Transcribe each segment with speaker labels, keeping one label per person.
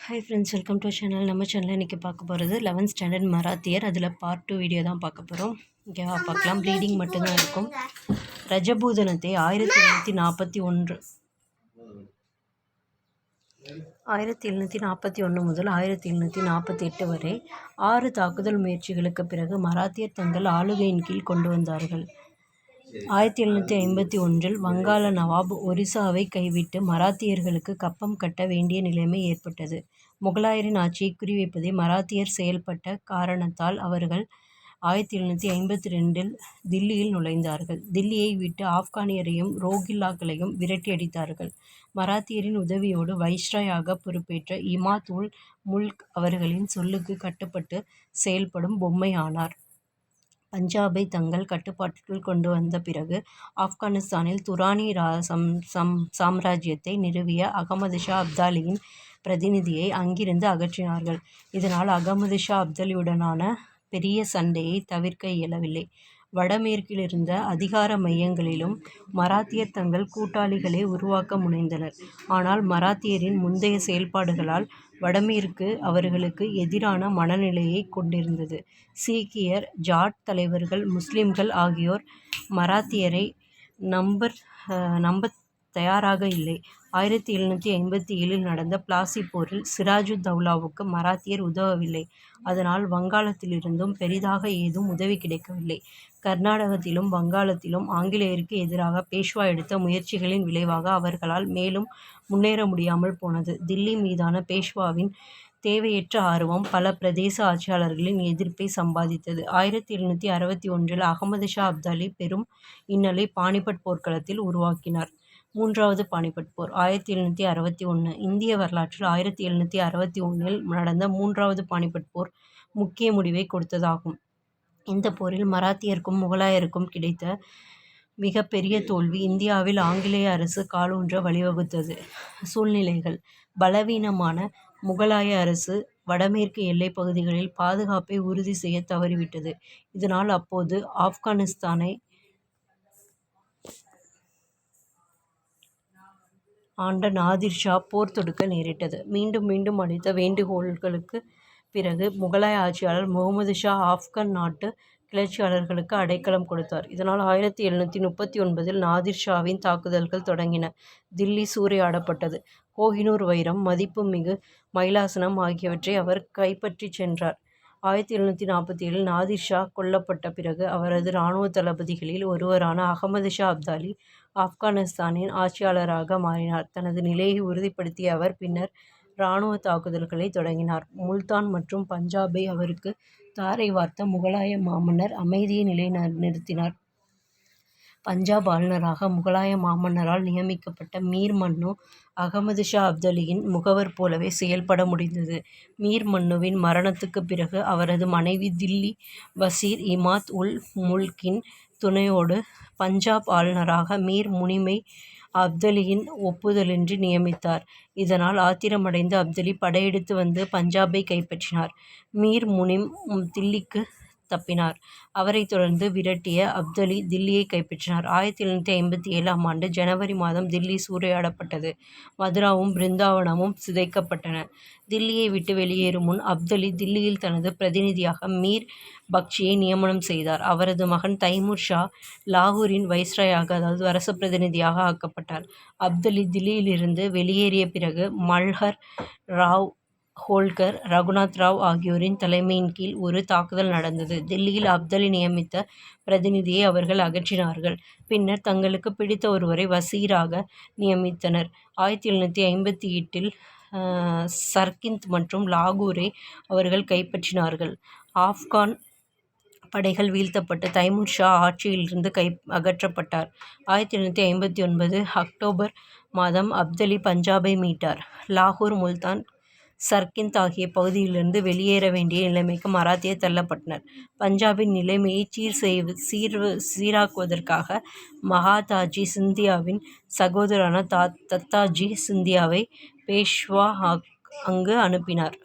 Speaker 1: Hi friends, welcome to channel. நம்ம சேனலில் இன்றைக்கி பார்க்க போகிறது 11th ஸ்டாண்டர்ட் மராத்தியர். அதில் பார்ட் 2 வீடியோ தான் பார்க்க போகிறோம். ஓகேவா, பார்க்கலாம். ப்ளீடிங் மட்டும்தான் இருக்கும். ரஜபூதனத்தை 1741 முதல் 1748 வரை 6 தாக்குதல் முயற்சிகளுக்கு பிறகு மராத்தியர் தங்கள் ஆளுகையின் கீழ் கொண்டு வந்தார்கள். 1751 வங்காள நவாப் ஒரிசாவை கைவிட்டு மராத்தியர்களுக்கு கப்பம் கட்ட வேண்டிய நிலைமை ஏற்பட்டது. முகலாயரின் ஆட்சியை குறிவைப்பதே மராத்தியர் செயல்பட்ட காரணத்தால் அவர்கள் 1752 தில்லியில் நுழைந்தார்கள். தில்லியை விட்டு ஆப்கானியரையும் ரோகில்லாக்களையும் விரட்டி அடித்தார்கள். மராத்தியரின் உதவியோடு வைஸ்ராயாக பொறுப்பேற்ற இமாத் உல் முல்க் அவர்களின் சொல்லுக்கு கட்டுப்பட்டு செயல்படும் பொம்மை ஆனார். பஞ்சாபை தங்கள் கட்டுப்பாட்டிற்குள் கொண்டு வந்த பிறகு ஆப்கானிஸ்தானில் துரானி சாம்ராஜ்யத்தை நிறுவிய அகமது ஷா அப்தாலியின் பிரதிநிதியை அங்கிருந்து அகற்றினார்கள். இதனால் அகமது ஷா அப்தாலியுடனான பெரிய சண்டையை தவிர்க்க இயலவில்லை. வடமேற்கிலிருந்த அதிகார மையங்களிலும் மராத்தியர் தங்கள் கூட்டாளிகளை உருவாக்க முனைந்தனர். ஆனால் மராத்தியரின் முந்தைய செயல்பாடுகளால் வடமேற்கு அவர்களுக்கு எதிரான மனநிலையை கொண்டிருந்தது. சீக்கியர், ஜாட் தலைவர்கள், முஸ்லிம்கள் ஆகியோர் மராத்தியரை நம்பத் தயாராக இல்லை. 1757 நடந்த பிளாசி போரில் சிராஜுத்தௌலாவுக்கு மராத்தியர் உதவவில்லை. அதனால் வங்காளத்திலிருந்தும் பெரிதாக ஏதும் உதவி கிடைக்கவில்லை. கர்நாடகத்திலும் வங்காளத்திலும் ஆங்கிலேயருக்கு எதிராக பேஷ்வா எடுத்த முயற்சிகளின் விளைவாக அவர்களால் மேலும் முன்னேற முடியாமல் போனது. தில்லி மீதான பேஷ்வாவின் தேவையற்ற ஆர்வம் பல பிரதேச ஆட்சியாளர்களின் எதிர்ப்பை சம்பாதித்தது. 1761 அகமது ஷா அப்தாலி பெரும் இன்னலை பானிபட் போர்க்களத்தில் உருவாக்கினார். மூன்றாவது பானிபட் போர் 1761. இந்திய வரலாற்றில் 1761 நடந்த மூன்றாவது பானிபட் போர் முக்கிய முடிவை கொடுத்ததாகும். இந்த போரில் மராத்தியருக்கும் முகலாயருக்கும் கிடைத்த மிக பெரிய தோல்வி இந்தியாவில் ஆங்கிலேய அரசு காலூன்ற வழிவகுத்தது. சூழ்நிலைகள்: பலவீனமான முகலாய அரசு வடமேற்கு எல்லைப் பகுதிகளில் பாதுகாப்பை உறுதி செய்ய தவறிவிட்டது. இதனால் அப்போது ஆப்கானிஸ்தானை ஆண்ட நாதிர் ஷா போர் தொடுக்க நேரிட்டது. மீண்டும் மீண்டும் அளித்த வேண்டுகோள்களுக்கு பிறகு முகலாய ஆட்சியாளர் முகமது ஷா ஆப்கான் நாட்டு கிளர்ச்சியாளர்களுக்கு அடைக்கலம் கொடுத்தார். இதனால் 1739 நாதிர் ஷாவின் தாக்குதல்கள் தொடங்கின. தில்லி சூறையாடப்பட்டது. கோஹினூர் வைரம், மதிப்புமிகு மயிலாசனம் ஆகியவற்றை அவர் கைப்பற்றிச் சென்றார். 1747 நாதிர் ஷா கொல்லப்பட்ட பிறகு அவரது இராணுவ தளபதிகளில் ஒருவரான அகமது ஷா அப்தாலி ஆப்கானிஸ்தானின் ஆட்சியாளராக மாறினார். தனது நிலையை உறுதிப்படுத்திய அவர் பின்னர் இராணுவ தாக்குதல்களை தொடங்கினார். முல்தான் மற்றும் பஞ்சாபை அவருக்கு தாரை வார்த்த முகலாய மாமன்னர் அமைதியை நிலைநிறுத்தினார். பஞ்சாப் ஆளுநராக முகலாய மாமன்னரால் நியமிக்கப்பட்ட மீர் மன்னு அகமது ஷா அப்தாலியின் முகவர் போலவே செயல்பட முடிந்தது. மீர் மன்னுவின் மரணத்துக்கு பிறகு அவரது மனைவி தில்லி வசீர் இமாத் உல் முல்கின் துணையோடு பஞ்சாப் ஆளுநராக மீர் முனிமை அப்தாலியின் ஒப்புதலின்றி நியமித்தார். இதனால் ஆத்திரமடைந்த அப்தாலி படையெடுத்து வந்து பஞ்சாபை கைப்பற்றினார். மீர் முனிம் தில்லிக்கு தப்பினார். அவரை தொடர்ந்து விரட்டிய அப்தாலி தில்லியை கைப்பற்றினார். 1757 ஜனவரி மாதம் தில்லி சூறையாடப்பட்டது. மதுராவும் பிருந்தாவனமும் சிதைக்கப்பட்டன. தில்லியை விட்டு வெளியேறும் முன் அப்தாலி தில்லியில் தனது பிரதிநிதியாக மீர் பக்ஷியை நியமனம் செய்தார். அவரது மகன் தைமூர் ஷா லாகூரின் வைஸ்ராயாக, அதாவது அரச பிரதிநிதியாக ஆக்கப்பட்டார். அப்தாலி தில்லியிலிருந்து வெளியேறிய பிறகு மல்ஹர் ராவ் ஹோல்கர், ரகுநாத் ராவ் ஆகியோரின் தலைமையின் கீழ் ஒரு தாக்குதல் நடந்தது. தில்லியில் அப்தாலி நியமித்த பிரதிநிதியை அவர்கள் அகற்றினார்கள். பின்னர் தங்களுக்கு பிடித்த ஒருவரை வசீராக நியமித்தனர். 1758 சர்கிந்த் மற்றும் லாகூரை அவர்கள் கைப்பற்றினார்கள். ஆப்கான் படைகள் வீழ்த்தப்பட்டு தைமூர் ஷா ஆட்சியிலிருந்து அகற்றப்பட்டார். 1759 அக்டோபர் மாதம் அப்தாலி பஞ்சாபை மீட்டார். லாகூர், முல்தான், சர்கிந்த் ஆகிய பகுதியிலிருந்து வெளியேற வேண்டிய நிலைமைக்கு மராத்தியர் தள்ளப்பட்டனர். பஞ்சாபின் நிலைமையை சீராக்குவதற்காக மகாதாஜி சிந்தியாவின் சகோதரரான தத்தாஜி சிந்தியாவை பேஷ்வா அங்கு அனுப்பினார்.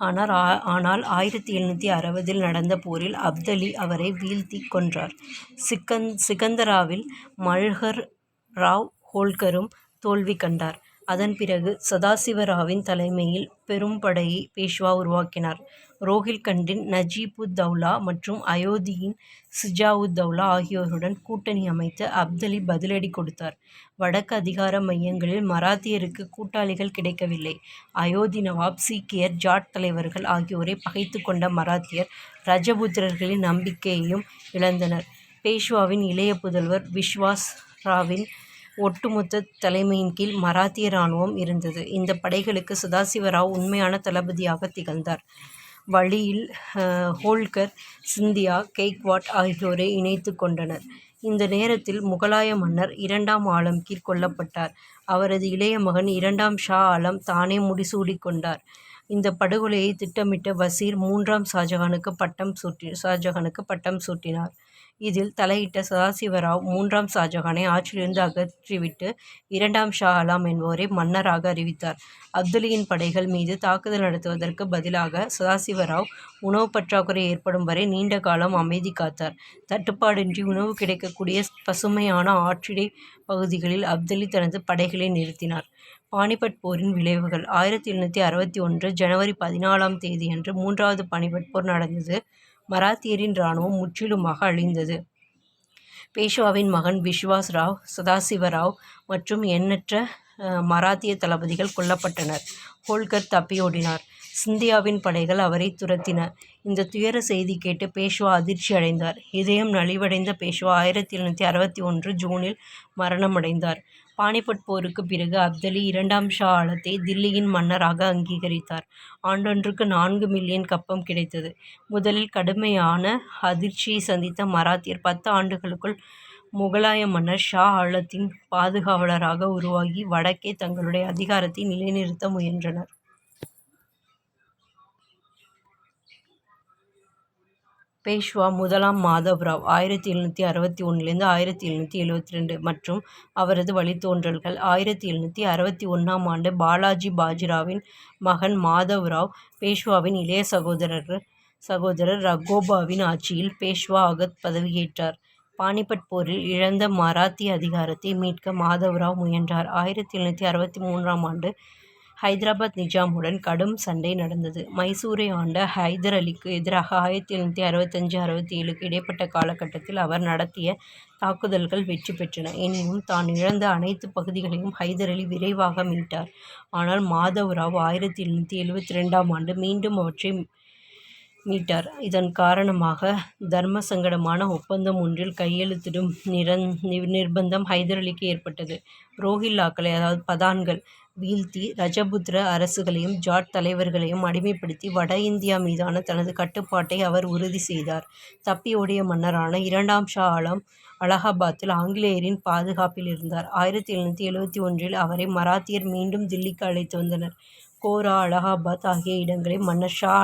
Speaker 1: ஆனால் 1760 நடந்த போரில் அப்தலி அவரை வீழ்த்தி கொன்றார். சிகந்தராவில் மல்ஹர் ராவ் ஹோல்கரும் தோல்வி கண்டார். அதன் பிறகு சதாசிவராவின் தலைமையில் பெரும் படையை பேஷ்வா உருவாக்கினார். ரோஹில்கண்டின் நஜீபுத்தௌலா மற்றும் அயோத்தியின் சிஜாவுத்தௌலா ஆகியோருடன் கூட்டணி அமைத்து அப்தலி பதிலடி கொடுத்தார். வடக்கு அதிகார மையங்களில் மராத்தியருக்கு கூட்டாளிகள் கிடைக்கவில்லை. அயோத்தி நவாப், சீக்கியர், ஜாட் தலைவர்கள் ஆகியோரை பகைத்து கொண்ட மராத்தியர் ரஜபுத்திரர்களின் நம்பிக்கையையும் இழந்தனர். பேஷ்வாவின் இளைய புதல்வர் விஸ்வாஸ் ராவின் ஒட்டுமொத்த தலைமையின் கீழ் மராத்திய இராணுவம் இருந்தது. இந்த படைகளுக்கு சதாசிவராவ் உண்மையான தளபதியாக திகழ்ந்தார். வழியில் ஹோல்கர், சிந்தியா, கெய்க்வாட் ஆகியோரை இணைத்து கொண்டனர். இந்த நேரத்தில் முகலாய மன்னர் 2ஆம் ஆலம்கீர் கொல்லப்பட்டார். அவரது இளைய மகன் 2ஆம் ஷா ஆலம் தானே முடிசூடிக் கொண்டார். இந்த படுகொலையை திட்டமிட்ட வசீர் 3ஆம் ஷாஜகானுக்கு பட்டம் சூட்டினார். இதில் தலையிட்ட சதாசிவராவ் 3ஆம் ஷாஜகானை ஆட்சியிலிருந்து அகற்றிவிட்டு 2ஆம் ஷா ஆலம் என்பவரை மன்னராக அறிவித்தார். அப்தலியின் படைகள் மீது தாக்குதல் நடத்துவதற்கு பதிலாக சதாசிவராவ் உணவு பற்றாக்குறை ஏற்படும் வரை நீண்ட காலம் அமைதி காத்தார். தட்டுப்பாடின்றி உணவு கிடைக்கக்கூடிய பசுமையான ஆற்றிடை பகுதிகளில் அப்தலி தனது படைகளை நிறுத்தினார். பானிபட் போரின் விளைவுகள் 1761 ஜனவரி 14ஆம் தேதியன்று 3வது பானிபட் போர் நடந்தது. மராத்தியரின் இராணுவம் முற்றிலுமாக அழிந்தது. பேஷ்வாவின் மகன் விஸ்வாஸ் ராவ், சதாசிவராவ் மற்றும் எண்ணற்ற மராத்திய தளபதிகள் கொல்லப்பட்டனர். ஹோல்கர் தப்பியோடினார். சிந்தியாவின் படைகள் அவரை துரத்தின. இந்த துயர செய்தி கேட்டு பேஷ்வா அதிர்ச்சி அடைந்தார். இதயம் நலிவடைந்த பேஷ்வா 1761 ஜூனில் மரணமடைந்தார். பானிபட் போருக்கு பிறகு அப்தலி 2ஆம் ஷா ஆலத்தை தில்லியின் மன்னராக அங்கீகரித்தார். ஆண்டொன்றுக்கு 4 மில்லியன் கப்பம் கிடைத்தது. முதலில் கடுமையான அதிர்ச்சியை சந்தித்த மராத்தியர் 10 ஆண்டுகளுக்குள் முகலாய மன்னர் ஷா ஆலத்தின் பாதுகாவலராக உருவாகி வடக்கே தங்களுடைய அதிகாரத்தை நிலைநிறுத்த முயன்றனர். பேஷ்வா 1ஆம் மாதவ்ராவ் 1761 1772 மற்றும் அவரது வழித்தோன்றல்கள் 1761ஆம் ஆண்டு பாலாஜி பாஜிராவின் மகன் மாதவ்ராவ் பேஷ்வாவின் இளைய சகோதரர் ரகோபாவின் ஆட்சியில் பேஷ்வா ஆக பதவியேற்றார். பானிபட் போரில் இழந்த மராத்திய அதிகாரத்தை மீட்க மாதவ்ராவ் முயன்றார். 1763ஆம் ஆண்டு ஹைதராபாத் நிஜாமுடன் கடும் சண்டை நடந்தது. மைசூரை ஆண்ட ஹைதர் அலிக்கு எதிராக 1765-67க்கு இடைப்பட்ட காலகட்டத்தில் அவர் நடத்திய தாக்குதல்கள் வெற்றி பெற்றன. எனினும் தான் இழந்த அனைத்து பகுதிகளையும் ஹைதர் அலி விரைவாக மீட்டார். ஆனால் மாதவ்ராவ் 1772ஆம் ஆண்டு மீண்டும் அவற்றை மீட்டார். இதன் காரணமாக தர்ம சங்கடமான ஒப்பந்தம் ஒன்றில் கையெழுத்திடும் நிர்பந்தம் ஹைதர் அலிக்கு ஏற்பட்டது. ரோஹில்லாக்களை, அதாவது பதான்கள் வீழ்த்தி ரஜபுத்திர அரசுகளையும் ஜாட் தலைவர்களையும் அடிமைப்படுத்தி வட இந்தியா மீதான தனது கட்டுப்பாட்டை அவர் உறுதி செய்தார். தப்பியோடிய மன்னரான 2ஆம் ஷா ஆலம் அலகாபாத்தில் ஆங்கிலேயரின் பாதுகாப்பில் இருந்தார். 1771 அவரை மராத்தியர் மீண்டும் தில்லிக்கு அழைத்து வந்தனர். கோரா, அலகாபாத் ஆகிய இடங்களை மன்னர் ஷா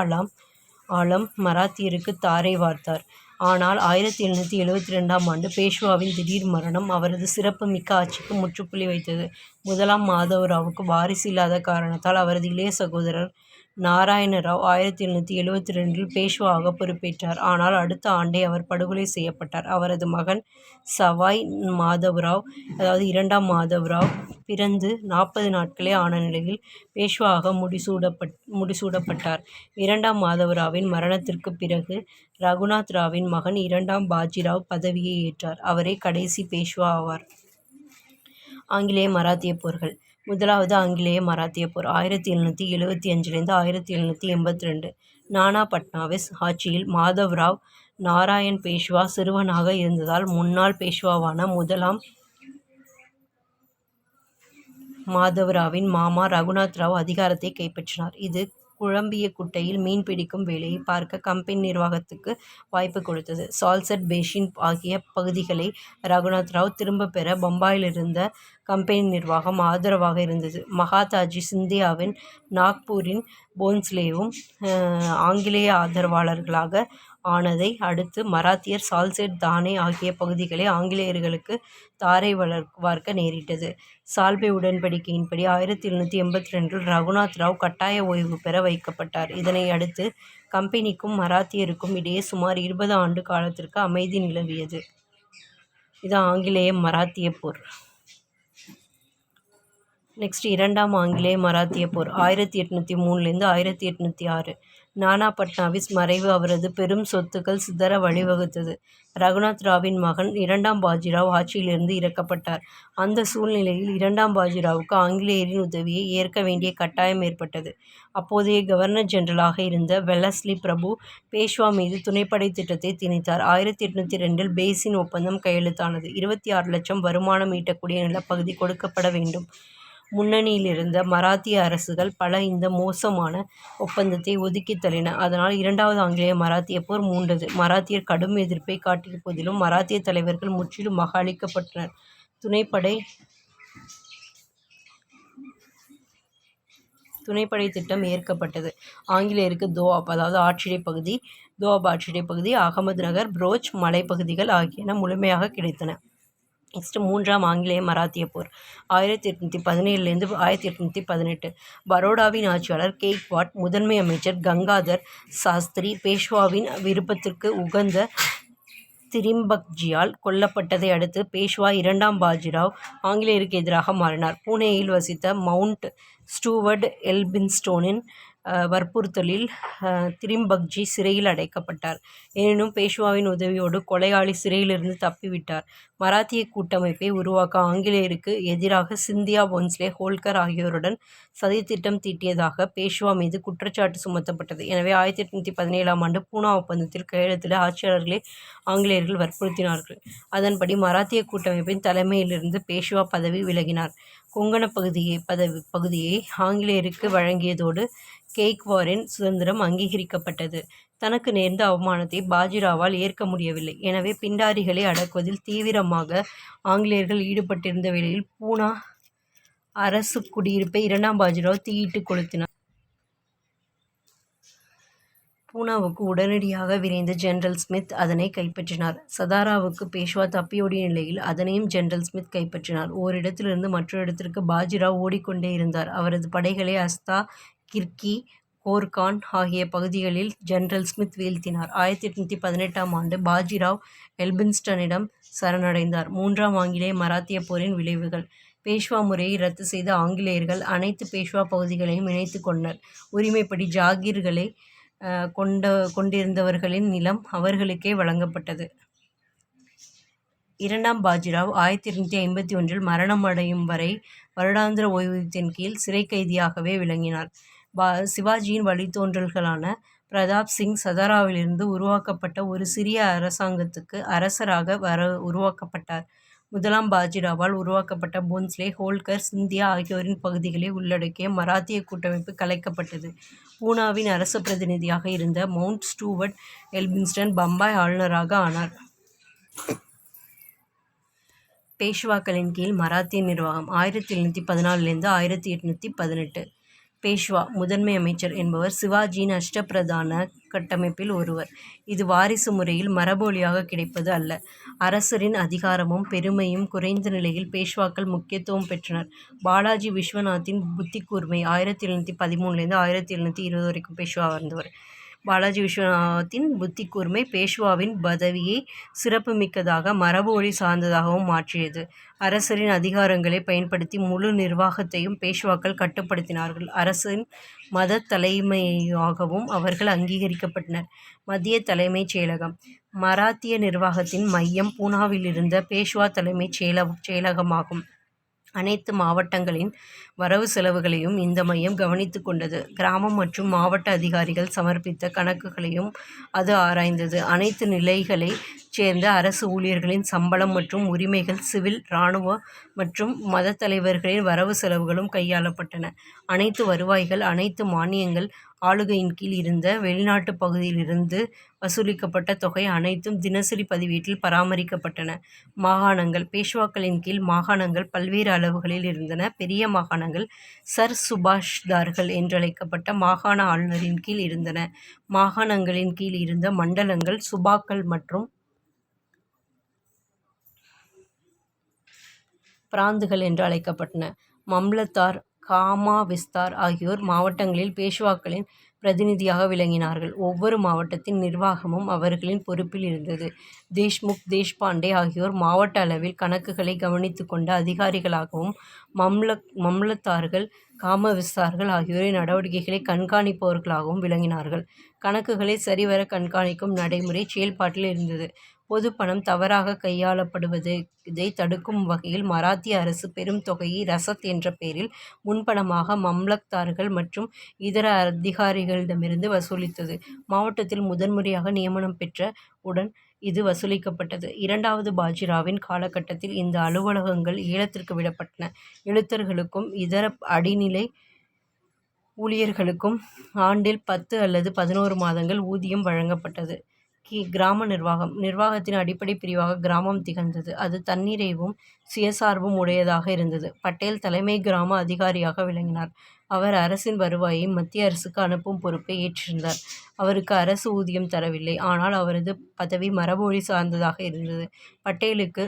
Speaker 1: ஆலம் மராத்தியருக்கு தாரை வார்த்தார். ஆனால் 1772ஆம் ஆண்டு பேஷ்வாவின் திடீர் மரணம் அவரது சிறப்பு மிக்க ஆட்சிக்கு முற்றுப்புள்ளி வைத்தது. 1ஆம் மாதவராவுக்கு வாரிசு இல்லாத காரணத்தால் அவரது இளைய சகோதரர் நாராயணராவ் 1772இல் பேஷ்வாவாக பொறுப்பேற்றார். ஆனால் அடுத்த ஆண்டே அவர் படுகொலை செய்யப்பட்டார். அவரது மகன் சவாய் மாதவராவ், அதாவது 2ஆம் மாதவராவ் பிறந்து 40 நாட்களே ஆன நிலையில் பேஷ்வாவாக முடிசூடப்பட்டார். 2ஆம் மாதவராவின் மரணத்திற்கு பிறகு ரகுநாத் ராவின் மகன் 2ஆம் பாஜிராவ் பதவியை ஏற்றார். அவரே கடைசி பேஷ்வா ஆவார். ஆங்கிலேய மராத்திய போர்கள். முதலாவது ஆங்கிலேய மராத்திய போர் 1775-1782. நானா பட்னாவிஸ் ஆட்சியில் மாதவ்ராவ் நாராயண் பேஷ்வா சிறுவனாக இருந்ததால் முன்னாள் பேஷ்வாவான 1ஆம் மாதவராவின் மாமா ரகுநாத் ராவ் அதிகாரத்தை கைப்பற்றினார். இது குழம்பிய குட்டையில் மீன் பிடிக்கும் வேலையை பார்க்க கம்பெனி நிர்வாகத்துக்கு வாய்ப்பு கொடுத்தது. சால்சட், பேஷின் ஆகிய பகுதிகளை ரகுநாத் ராவ் திரும்ப பெற பம்பாயிலிருந்த கம்பெனி நிர்வாகம் ஆதரவாக இருந்தது. மகாதாஜி சிந்தியாவின் நாக்பூரின் போன்ஸ்லேவும் ஆங்கிலேய ஆதரவாளர்களாக ஆனதை அடுத்து மராத்தியர் சால்செட் தானே ஆகிய பகுதிகளை ஆங்கிலேயர்களுக்கு தாரை வார்க்க நேரிட்டது. சால்பே உடன்படிக்கையின்படி 1782 ரகுநாத் ராவ் கட்டாய ஓய்வு பெற வைக்கப்பட்டார். இதனை அடுத்து கம்பெனிக்கும் மராத்தியருக்கும் இடையே சுமார் 20 ஆண்டு காலத்திற்கு அமைதி நிலவியது. இது ஆங்கிலேய மராத்திய போர். நெக்ஸ்ட் இரண்டாம் ஆங்கிலேய மராத்திய போர் 1803 1806. நானா பட்னாவிஸ் மறைவு அவரது பெரும் சொத்துக்கள் சிதற வழிவகுத்தது. ரகுநாத் ராவின் மகன் இரண்டாம் பாஜிராவ் ஆட்சியிலிருந்து இறக்கப்பட்டார். அந்த சூழ்நிலையில் இரண்டாம் பாஜிராவுக்கு ஆங்கிலேயரின் உதவியை ஏற்க வேண்டிய கட்டாயம் ஏற்பட்டது. அப்போதைய கவர்னர் ஜெனரலாக இருந்த வெல்லஸ்லி பிரபு பேஷ்வா மீது துணைப்படை திட்டத்தை திணித்தார். 1802 பேசின் ஒப்பந்தம் கையெழுத்தானது. 26 லட்சம் வருமானம் ஈட்டக்கூடிய நிலப்பகுதி கொடுக்கப்பட வேண்டும். முன்னணியிலிருந்த மராத்திய அரசுகள் பல இந்த மோசமான ஒப்பந்தத்தை ஒதுக்கித் தள்ளின. அதனால் இரண்டாவது ஆங்கிலேய மராத்திய போர் மூண்டது. மராத்தியர் கடும் எதிர்ப்பை காட்டிய போதிலும் மராத்திய தலைவர்கள் முற்றிலுமாக அழிக்கப்பட்டனர். துணைப்படை திட்டம் ஏற்கப்பட்டது. ஆங்கிலேயருக்கு தோஆப் அதாவது தோஆப் ஆட்சிடை பகுதி, அகமது நகர், புரோச் மலைப்பகுதிகள் ஆகியன முழுமையாக கிடைத்தன. நெக்ஸ்ட் மூன்றாம் ஆங்கிலேய மராத்திய போர் 1817 1818. பரோடாவின் ஆட்சியாளர் கெய்க்வாட், முதன்மை அமைச்சர் கங்காதர் சாஸ்திரி பேஷ்வாவின் விருப்பத்திற்கு உகந்த திரிம்பக்ஜியால் கொல்லப்பட்டதை அடுத்து பேஷ்வா இரண்டாம் பாஜிராவ் ஆங்கிலேயருக்கு எதிராக மாறினார். பூனேயில் வசித்த மவுண்ட் ஸ்டூவர்ட் எல்பின்ஸ்டோனின் வற்புறுத்தலில் திரிம்பக்ஜி சிறையில் அடைக்கப்பட்டார். எனினும் பேஷ்வாவின் உதவியோடு கொலையாளி சிறையிலிருந்து தப்பிவிட்டார். மராத்திய கூட்டமைப்பை உருவாக்க ஆங்கிலேயருக்கு எதிராக சிந்தியா, போன்ஸ்லே, ஹோல்கர் ஆகியோருடன் சதித்திட்டம் தீட்டியதாக பேஷ்வா மீது குற்றச்சாட்டு சுமத்தப்பட்டது. எனவே 1817 பூனா ஒப்பந்தத்தில் கையெழுத்திட ஆட்சியாளர்களை ஆங்கிலேயர்கள் வற்புறுத்தினார்கள். அதன்படி மராத்திய கூட்டமைப்பின் தலைமையிலிருந்து பேஷ்வா பதவி விலகினார். கொங்கண பகுதியை ஆங்கிலேயருக்கு வழங்கியதோடு கெய்க்வாரின் சுதந்திரம் அங்கீகரிக்கப்பட்டது. தனக்கு நேர்ந்த அவமானத்தை பாஜிராவால் ஏற்க முடியவில்லை. எனவே பிண்டாரிகளை அடக்குவதில் தீவிரமாக ஆங்கிலேயர்கள் ஈடுபட்டிருந்த வேளையில் பூனா அரசு குடியிருப்பை இரண்டாம் பாஜிராவ் தீயிட்டு கொளுத்தினார். பூனாவுக்கு உடனடியாக விரைந்த ஜெனரல் ஸ்மித் அதனை கைப்பற்றினார். சதாராவுக்கு பேஷ்வா தப்பியோடிய நிலையில் அதனையும் ஜெனரல் ஸ்மித் கைப்பற்றினார். ஓரிடத்திலிருந்து மற்றொரு இடத்திற்கு பாஜிராவ் ஓடிக்கொண்டே இருந்தார். அவரது படைகளை அஸ்தா, கிர்கி, கோர்கான் ஆகிய பகுதிகளில் ஜெனரல் ஸ்மித் வீழ்த்தினார். 1818 பாஜிராவ் எல்பின்ஸ்டனிடம் சரணடைந்தார். மூன்றாம் ஆங்கிலேய மராத்திய போரின் விளைவுகள். பேஷ்வா முறையை ரத்து செய்த ஆங்கிலேயர்கள் அனைத்து பேஷ்வா பகுதிகளையும் இணைத்து கொண்டனர். உரிமைப்படி ஜாகீர்களை கொண்டிருந்தவர்களின் நிலம் அவர்களுக்கே வழங்கப்பட்டது. இரண்டாம் பாஜிராவ் 1851 மரணம் அடையும் வரை வருடாந்திர ஓய்வூதியத்தின் கீழ் சிறை கைதியாகவே விளங்கினார். சிவாஜியின் வழித்தோன்றல்களான பிரதாப் சிங் சதாராவிலிருந்து உருவாக்கப்பட்ட ஒரு சிறிய அரசாங்கத்துக்கு அரசராக உருவாக்கப்பட்டார். முதலாம் பாஜிராவால் உருவாக்கப்பட்ட போன்ஸ்லே, ஹோல்கர், சிந்தியா ஆகியோரின் பகுதிகளை உள்ளடக்கிய மராத்திய கூட்டமைப்பு கலைக்கப்பட்டது. பூனாவின் அரசு பிரதிநிதியாக இருந்த மவுண்ட் ஸ்டூவர்ட் எல்பின்ஸ்டன் பம்பாய் ஆளுநராக ஆனார். பேஷ்வாக்களின் கீழ் மராத்திய நிர்வாகம் 1714 1818. பேஷ்வா முதன்மை அமைச்சர் என்பவர் சிவாஜியின் அஷ்டபிரதான கட்டமைப்பில் ஒருவர். இது வாரிசு முறையில் மரபொழியாக கிடைப்பது அல்ல. அரசரின் அதிகாரமும் பெருமையும் குறைந்த நிலையில் பேஷ்வாக்கள் முக்கியத்துவம் பெற்றனர். பாலாஜி விஸ்வநாத்தின் புத்திக்கூர்மை 1713 1720 வரைக்கும் பேஷ்வா வந்தவர். பாலாஜி விஸ்வநாத்தின் புத்திக்கூர்மை பேஷ்வாவின் பதவியை சிறப்புமிக்கதாக மரபு ஒளி சார்ந்ததாகவும் மாற்றியது. அரசரின் அதிகாரங்களை பயன்படுத்தி முழு நிர்வாகத்தையும் பேஷ்வாக்கள் கட்டுப்படுத்தினார்கள். அரசின் மத தலைமையாகவும் அவர்கள் அங்கீகரிக்கப்பட்டனர். மத்திய தலைமைச் செயலகம். மராத்திய நிர்வாகத்தின் மையம் பூனாவில் இருந்த பேஷ்வா தலைமைச் செயலகமாகும். அனைத்து மாவட்டங்களின் வரவு செலவுகளையும் இந்த மையம் கவனித்து கொண்டது. கிராமம் மற்றும் மாவட்ட அதிகாரிகள் சமர்ப்பித்த கணக்குகளையும் அது ஆராய்ந்தது. அனைத்து நிலைகளைச் சேர்ந்த அரசு ஊழியர்களின் சம்பளம் மற்றும் உரிமைகள், சிவில், இராணுவ மற்றும் மத தலைவர்களின் வரவு செலவுகளும் கையாளப்பட்டன. அனைத்து வருவாய்கள், அனைத்து மானியங்கள் ஆளுகையின் கீழ் இருந்த வெளிநாட்டு பகுதியிலிருந்து வசூலிக்கப்பட்ட தொகை அனைத்தும் தினசரி பதிவேட்டில் பராமரிக்கப்பட்டன. மாகாணங்கள். பேஷ்வாக்களின் கீழ் மாகாணங்கள் பல்வேறு அளவுகளில் இருந்தன. பெரிய மாகாணங்கள் சர்சுபாஷ்தார்கள் என்றழைக்கப்பட்ட மாகாண ஆளுநரின் கீழ் இருந்தன. மாகாணங்களின் கீழ் இருந்த மண்டலங்கள் சுபாக்கள் மற்றும் பிராந்துகள் என்று அழைக்கப்பட்டன. மம்லத்தார், காமாவிஸ்தார் ஆகியோர் மாவட்டங்களில் பேஷ்வாக்களின் பிரதிநிதியாக விளங்கினார்கள். ஒவ்வொரு மாவட்டத்தின் நிர்வாகமும் அவர்களின் பொறுப்பில் இருந்தது. தேஷ்முக், தேஷ்பாண்டே ஆகியோர் மாவட்ட அளவில் கணக்குகளை கவனித்துக் கொண்ட அதிகாரிகளாகவும், மம்லத்தார்கள், காமவிஸ்தார்கள் ஆகியோரின் நடவடிக்கைகளை கண்காணிப்பவர்களாகவும் விளங்கினார்கள். கணக்குகளை சரிவர கண்காணிக்கும் நடைமுறை செயல்பாட்டில் இருந்தது. பொதுப்பணம் தவறாக கையாளப்படுவதை தடுக்கும் வகையில் மராத்திய அரசு பெரும் தொகையை ரசத் என்ற பெயரில் முன்பணமாக மம்லக்தார்கள் மற்றும் இதர அதிகாரிகளிடமிருந்து வசூலித்தது. மாவட்டத்தில் முதன்முறையாக நியமனம் பெற்ற உடன் இது வசூலிக்கப்பட்டது. இரண்டாவது பாஜிராவின் காலகட்டத்தில் இந்த அலுவலகங்கள் ஏலத்திற்கு விடப்பட்டன. எழுத்தர்களுக்கும் இதர அடிநிலை ஊழியர்களுக்கும் ஆண்டில் 10 அல்லது 11 மாதங்கள் ஊதியம் வழங்கப்பட்டது. கிராம நிர்வாகம். நிர்வாகத்தின் அடிப்படை பிரிவாக கிராமம் திகழ்ந்தது. அது தன்னிறைவும் சுயசார்பும் உடையதாக இருந்தது. பட்டேல் தலைமை கிராம அதிகாரியாக விளங்கினார். அவர் அரசின் வருவாயை மத்திய அரசுக்கு அனுப்பும் பொறுப்பை ஏற்றிருந்தார். அவருக்கு அரசு ஊதியம் தரவில்லை. ஆனால் அவரது பதவி மரபுவழி சார்ந்ததாக இருந்தது. பட்டேலுக்கு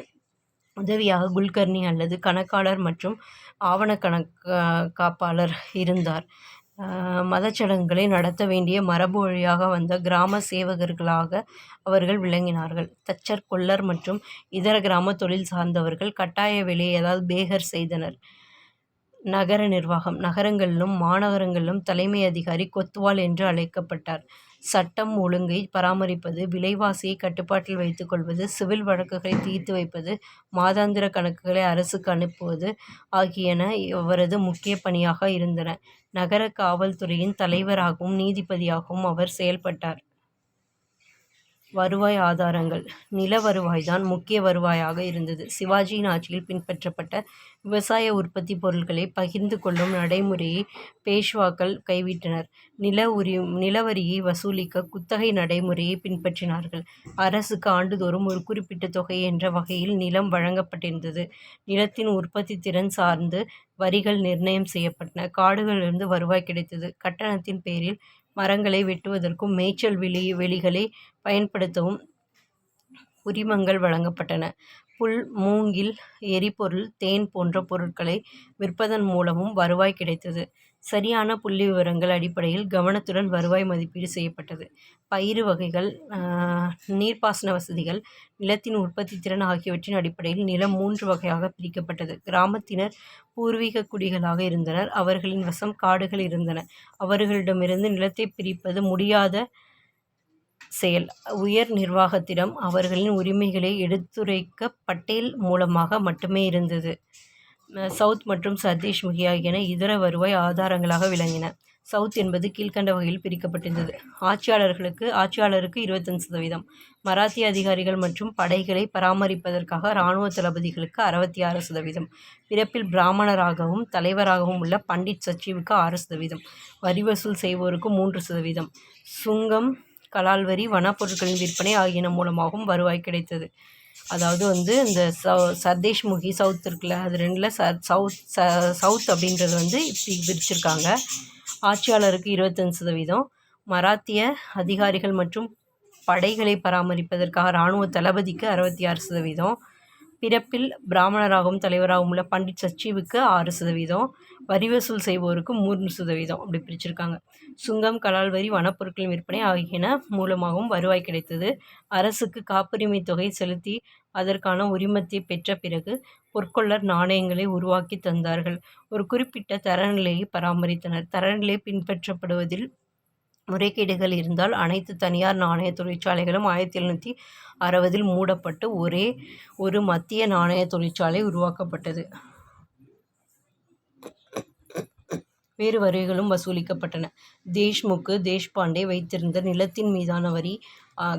Speaker 1: உதவியாக குல்கர்னி அல்லது கணக்காளர் மற்றும் ஆவண காப்பாளர் இருந்தார். மதச்சடங்குகளை நடத்த வேண்டிய மரபு வழியாக வந்த கிராம சேவகர்களாக அவர்கள் விளங்கினார்கள். தச்சர், கொல்லர் மற்றும் இதர கிராம தொழில் சார்ந்தவர்கள் கட்டாய வேலையை அதாவது பேகர் செய்தனர். நகர நிர்வாகம். நகரங்களிலும் மாநகரங்களிலும் தலைமை அதிகாரி கொத்வால் என்று அழைக்கப்பட்டார். சட்டம் ஒழுங்கை பராமரிப்பது, விலைவாசியை கட்டுப்பாட்டில் வைத்துக் கொள்வது, சிவில் வழக்குகளை தீர்த்து வைப்பது, மாதாந்திர கணக்குகளை அரசுக்கு அனுப்புவது ஆகியன அவரது முக்கிய பணியாக இருந்தன. நகர காவல்துறையின் தலைவராகவும் நீதிபதியாகவும் அவர் செயல்பட்டார். வருவாய் ஆதாரங்கள். நில வருவாய்தான் முக்கிய வருவாயாக இருந்தது. சிவாஜியின் ஆட்சியில் பின்பற்றப்பட்ட விவசாய உற்பத்தி பொருட்களை பகிர்ந்து கொள்ளும் நடைமுறையை பேஷ்வாக்கள் கைவிட்டனர். நிலவரியை வசூலிக்க குத்தகை நடைமுறையை பின்பற்றினார்கள். அரசுக்கு ஆண்டுதோறும் ஒரு குறிப்பிட்ட தொகை என்ற வகையில் நிலம் வழங்கப்பட்டிருந்தது. நிலத்தின் உற்பத்தி திறன் சார்ந்து வரிகள் நிர்ணயம் செய்யப்பட்டன. காடுகளிலிருந்து வருவாய் கிடைத்தது. கட்டணத்தின் பேரில் மரங்களை வெட்டுவதற்கும் மேய்ச்சல் வெளிகளை பயன்படுத்தவும் உரிமங்கள் வழங்கப்பட்டன. புல், மூங்கில், எரிபொருள், தேன் போன்ற பொருட்களை விற்பதன் மூலமும் வருவாய் கிடைத்தது. சரியான புள்ளி விவரங்கள் அடிப்படையில் கவனத்துடன் வருவாய் மதிப்பீடு செய்யப்பட்டது. பயிறு வகைகள், நீர்ப்பாசன வசதிகள், நிலத்தின் உற்பத்தி திறன் ஆகியவற்றின் அடிப்படையில் நிலம் 3 வகையாக பிரிக்கப்பட்டது. கிராமத்தினர் பூர்வீக குடிகளாக இருந்தனர். அவர்களின் வசம் காடுகள் இருந்தன. அவர்களிடமிருந்து நிலத்தை பிரிப்பது முடியாத செயல். உயர் நிர்வாகத்திடம் அவர்களின் உரிமைகளை எடுத்துரைக்க பட்டேல் மூலமாக மட்டுமே இருந்தது. சவுத் மற்றும் சர்தேஷ்முகி ஆகியன இதர வருவாய் ஆதாரங்களாக விளங்கின. சவுத் என்பது கீழ்க்கண்ட வகையில் பிரிக்கப்பட்டிருந்தது. ஆட்சியாளருக்கு 25%, மராத்திய அதிகாரிகள் மற்றும் படைகளை பராமரிப்பதற்காக இராணுவ தளபதிகளுக்கு 66%, பிறப்பில் பிராமணராகவும் தலைவராகவும் உள்ள பண்டிட் சச்சிவுக்கு 6%, வரி வசூல் செய்வோருக்கு 3%, சுங்கம், கலால் வரி, வனப்பொருட்களின் விற்பனை ஆகியன மூலமாகவும் வருவாய் கிடைத்தது. அதாவது இந்த சர்தேஷ்முகி சவுத் இருக்குல்ல, அது 2ல் சவுத் அப்படின்றது இப்படி பிரிச்சிருக்காங்க. ஆட்சியாளருக்கு 25%, மராத்திய அதிகாரிகள் மற்றும் படைகளை பராமரிப்பதற்காக இராணுவ தளபதிக்கு 66%, பிறப்பில் பிராமணராகவும் தலைவராகவும் உள்ள பண்டிட் சச்சிவுக்கு 6%, வரி வசூல் செய்வோருக்கு 3% அப்படி பிரிச்சிருக்காங்க. சுங்கம், கலால் வரி, வனப்பொருட்களின் விற்பனை ஆகியன மூலமாகவும் வருவாய் கிடைத்தது. அரசுக்கு காப்புரிமை தொகை செலுத்தி அதற்கான உரிமத்தை பெற்ற பிறகு பொற்கொள்ளர் நாணயங்களை உருவாக்கி தந்தார்கள். ஒரு குறிப்பிட்ட தரநிலையை பராமரித்தனர். தரநிலை பின்பற்றப்படுவதில் முறைகேடுகள் இருந்தால் அனைத்து தனியார் நாணய தொழிற்சாலைகளும் 1760 மூடப்பட்டு ஒரே ஒரு மத்திய நாணய தொழிற்சாலை உருவாக்கப்பட்டது. வேறு வரிகளும் வசூலிக்கப்பட்டன. தேஷ்முக்கு, தேஷ்பாண்டே வைத்திருந்த நிலத்தின் மீதான வரி,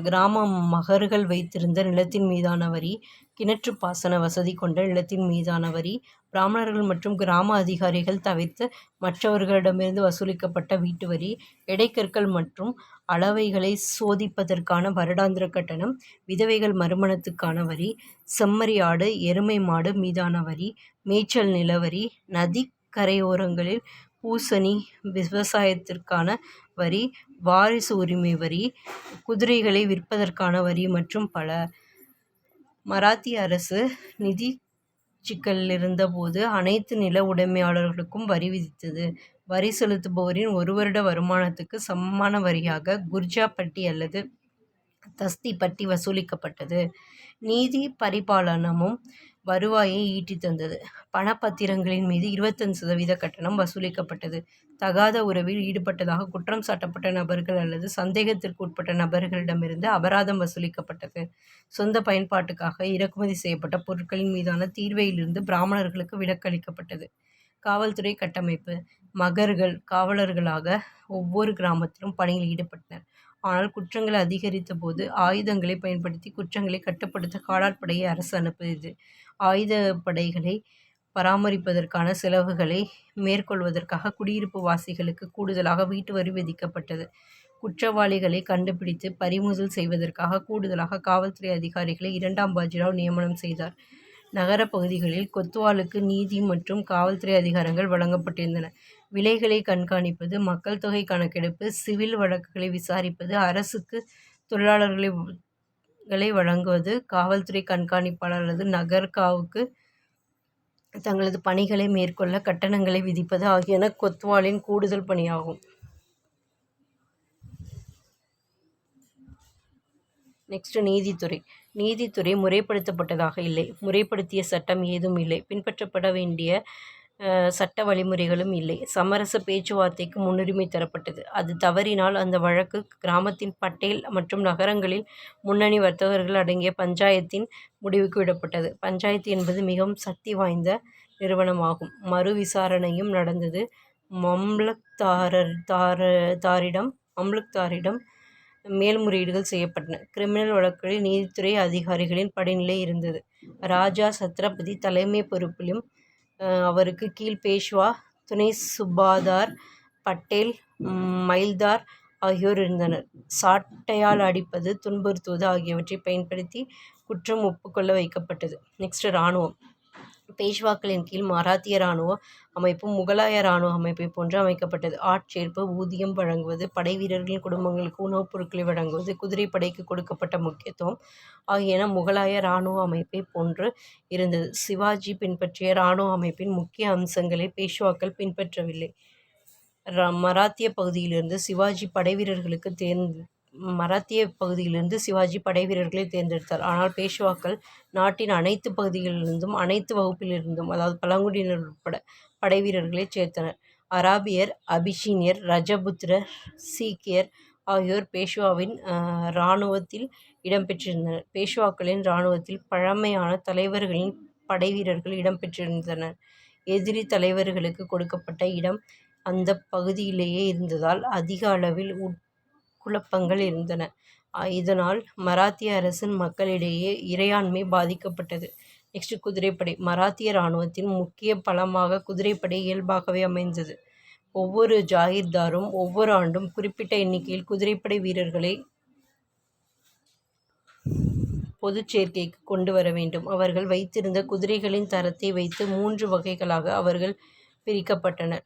Speaker 1: கிராம மகர்கள் வைத்திருந்த நிலத்தின் மீதான வரி, கிணற்று பாசன வசதி கொண்ட நிலத்தின் மீதான வரி, பிராமணர்கள் மற்றும் கிராம அதிகாரிகள் தவிர்த்து மற்றவர்களிடமிருந்து வசூலிக்கப்பட்ட வீட்டு வரி, எடைக்கற்கள் மற்றும் அளவைகளை சோதிப்பதற்கான வருடாந்திர கட்டணம், விதவைகள் மறுமணத்துக்கான வரி, செம்மறி ஆடு, எருமை மாடு மீதான வரி, மேய்ச்சல் நிலவரி, நதி கரையோரங்களில் பூசணி, விவசாயத்திற்கான வரி, வாரிசு உரிமை வரி, குதிரைகளை விற்பதற்கான வரி மற்றும் பல. மராத்திய அரசு நிதி சிக்கலிலிருந்தபோது அனைத்து நில உடைமையாளர்களுக்கும் வரி விதித்தது. வரி செலுத்துபவரின் ஒரு வருட வருமானத்துக்கு சமமான வரியாக குர்ஜா பட்டி அல்லது தஸ்தி பட்டி வசூலிக்கப்பட்டது. நீதி பரிபாலனமும் வருவாயை ஈட்டித் தந்தது. பணப்பத்திரங்களின் மீது 25% கட்டணம் வசூலிக்கப்பட்டது. தகாத உறவில் ஈடுபட்டதாக குற்றம் சாட்டப்பட்ட நபர்கள் அல்லது சந்தேகத்திற்கு உட்பட்ட நபர்களிடமிருந்து அபராதம் வசூலிக்கப்பட்டது. சொந்த பயன்பாட்டுக்காக இறக்குமதி செய்யப்பட்ட பொருட்களின் மீதான தீர்வையிலிருந்து பிராமணர்களுக்கு விலக்கு அளிக்கப்பட்டது. காவல்துறை கட்டமைப்பு. மகர்கள் காவலர்களாக ஒவ்வொரு கிராமத்திலும் பணியில் ஈடுபட்டனர். ஆனால் குற்றங்கள் அதிகரித்த போது ஆயுதங்களை பயன்படுத்தி குற்றங்களை கட்டுப்படுத்த காலாட்படையை அரசு அனுப்பியது. ஆயுதப்படைகளை பராமரிப்பதற்கான செலவுகளை மேற்கொள்வதற்காக குடியிருப்பு வாசிகளுக்கு கூடுதலாக வீட்டு வரி விதிக்கப்பட்டது. குற்றவாளிகளை கண்டுபிடித்து பறிமுதல் செய்வதற்காக கூடுதலாக காவல்துறை அதிகாரிகளை 2ஆம் பாஜிராவ் நியமனம் செய்தார். நகர பகுதிகளில் கொத்வாலுக்கு நீதி மற்றும் காவல்துறை அதிகாரங்கள் வழங்கப்பட்டிருந்தன. விலைகளை கண்காணிப்பது, மக்கள் தொகை கணக்கெடுப்பு, சிவில் வழக்குகளை விசாரிப்பது, அரசுக்கு தொழிலாளர்களை வழங்குவது, காவல்துறை கண்காணிப்பாளர் அல்லது நகர்காவுக்கு தங்களது பணிகளை மேற்கொள்ள கட்டணங்களை விதிப்பது ஆகியன கொத்வாலின் கூடுதல் பணியாகும். நெக்ஸ்ட் நீதித்துறை. நீதித்துறை முறைப்படுத்தப்பட்டதாக இல்லை. முறைப்படுத்திய சட்டம் ஏதும் இல்லை. பின்பற்றப்பட வேண்டிய சட்ட வழிமுறைகளும் இல்லை. சமரச பேச்சுவார்த்தைக்கு முன்னுரிமை தரப்பட்டது. அது தவறினால் அந்த வழக்கு கிராமத்தின் பட்டேல் மற்றும் நகரங்களில் முன்னணி வர்த்தகர்கள் அடங்கிய பஞ்சாயத்தின் முடிவுக்கு விடப்பட்டது. பஞ்சாயத்து என்பது மிகவும் சக்தி வாய்ந்த நிறுவனமாகும். மறு விசாரணையும் நடந்தது. மம்லுக்தாரிடம் மேல்முறையீடுகள் செய்யப்பட்டன. கிரிமினல் வழக்குகளில் நீதித்துறை அதிகாரிகளின் படிநிலை இருந்தது. ராஜா சத்ரபதி தலைமை பொறுப்பிலும் அவருக்கு கீழ் பேஷ்வா, துணை சுபாதார், பட்டேல், மைல்தார் ஆகியோர் இருந்தனர். சாட்டையால் அடிப்பது, துன்புறுத்துவது ஆகியவற்றை பயன்படுத்தி குற்றம் ஒப்புக்கொள்ள வைக்கப்பட்டது. நெக்ஸ்ட் இராணுவம். பேஷ்வாக்களின் கீழ் மராத்திய இராணுவ அமைப்பு முகலாய இராணுவ அமைப்பை போன்று அமைக்கப்பட்டது. ஆட்சேர்ப்பு, ஊதியம் வழங்குவது, படை வீரர்களின் குடும்பங்களுக்கு உணவுப் பொருட்களை வழங்குவது, குதிரைப்படைக்கு கொடுக்கப்பட்ட முக்கியத்துவம் ஆகியன முகலாய இராணுவ அமைப்பை போன்று இருந்தது. சிவாஜி பின்பற்றிய இராணுவ அமைப்பின் முக்கிய அம்சங்களை பேஷ்வாக்கள் பின்பற்றவில்லை. மராத்திய பகுதியிலிருந்து சிவாஜி படைவீரர்களை தேர்ந்தெடுத்தார். ஆனால் பேஷ்வாக்கள் நாட்டின் அனைத்து பகுதிகளிலிருந்தும் அனைத்து வகுப்பிலிருந்தும், அதாவது பழங்குடியினர் உட்பட, படைவீரர்களை சேர்த்தனர். அராபியர், அபிசீனியர், ரஜபுத்திரர், சீக்கியர் ஆகியோர் பேஷ்வாவின் இராணுவத்தில் இடம்பெற்றிருந்தனர். பேஷ்வாக்களின் இராணுவத்தில் பழமையான தலைவர்களின் படைவீரர்கள் இடம்பெற்றிருந்தனர். எதிரி தலைவர்களுக்கு கொடுக்கப்பட்ட இடம் அந்த பகுதியிலேயே இருந்ததால் அதிக அளவில் குழப்பங்கள் இருந்தன. இதனால் மராத்திய அரசின் மக்களிடையே இறையாண்மை பாதிக்கப்பட்டது. நெக்ஸ்ட் குதிரைப்படை. மராத்திய இராணுவத்தின் முக்கிய பலமாக குதிரைப்படை இயல்பாகவே அமைந்தது. ஒவ்வொரு ஜாகிர்தாரும் ஒவ்வொரு ஆண்டும் குறிப்பிட்ட எண்ணிக்கையில் குதிரைப்படை வீரர்களை பொதுச் சேர்க்கைக்கு கொண்டு வர வேண்டும். அவர்கள் வைத்திருந்த குதிரைகளின் தரத்தை வைத்து 3 வகைகளாக அவர்கள் பிரிக்கப்பட்டனர்.